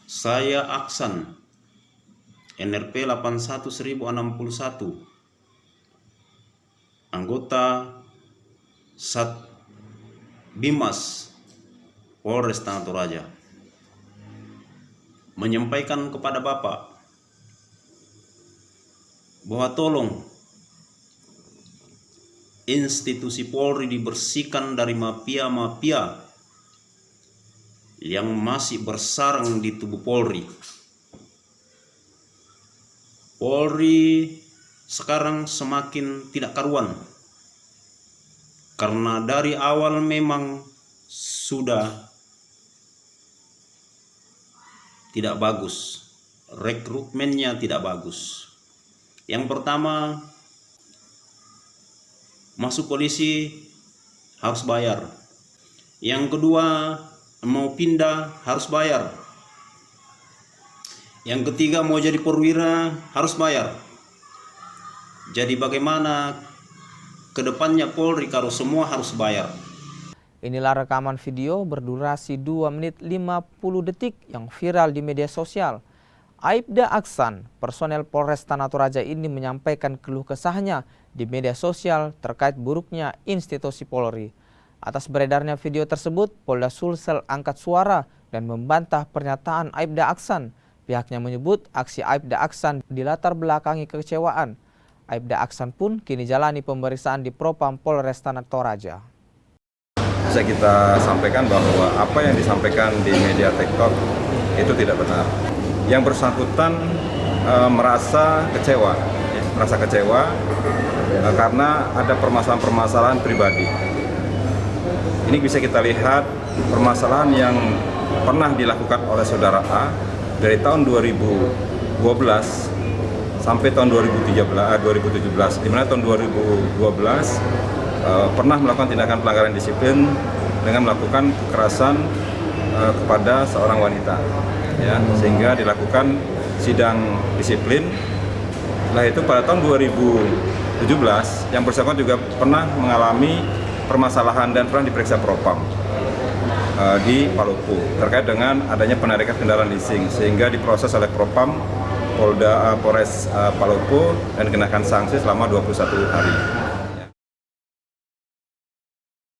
Saya Aksan, NRP 81061, anggota Sat Bimas Polres Tanah Toraja, menyampaikan kepada Bapak bahwa tolong institusi Polri dibersihkan dari mafia-mafia yang masih bersarang di tubuh Polri. Polri sekarang semakin tidak karuan karena dari awal memang sudah tidak bagus, rekrutmennya tidak bagus. Yang pertama, masuk polisi harus bayar. Yang kedua, mau pindah harus bayar. Yang ketiga, mau jadi perwira harus bayar. Jadi bagaimana kedepannya Polri kalau semua harus bayar? Inilah rekaman video berdurasi 2 menit 50 detik yang viral di media sosial. Aibda Aksan, personel Polres Tanah Toraja ini menyampaikan keluh kesahnya di media sosial terkait buruknya institusi Polri. Atas beredarnya video tersebut, Polda Sulsel angkat suara dan membantah pernyataan Aibda Aksan. Pihaknya menyebut aksi Aibda Aksan dilatar belakangi kekecewaan. Aibda Aksan pun kini jalani pemeriksaan di Propam Polres Tanah Toraja. Bisa kita sampaikan bahwa apa yang disampaikan di media TikTok itu tidak benar. Yang bersangkutan merasa kecewa karena ada permasalahan-permasalahan pribadi. Ini bisa kita lihat permasalahan yang pernah dilakukan oleh saudara A dari tahun 2012 sampai tahun 2017, di mana tahun 2012 pernah melakukan tindakan pelanggaran disiplin dengan melakukan kekerasan kepada seorang wanita, ya, sehingga dilakukan sidang disiplin. Setelah itu pada tahun 2017 yang bersangkutan juga pernah mengalami permasalahan dan pernah diperiksa Propam di Palopo terkait dengan adanya penarikan kendaraan leasing, sehingga diproses oleh Propam Polres Palopo dan dikenakan sanksi selama 21 hari.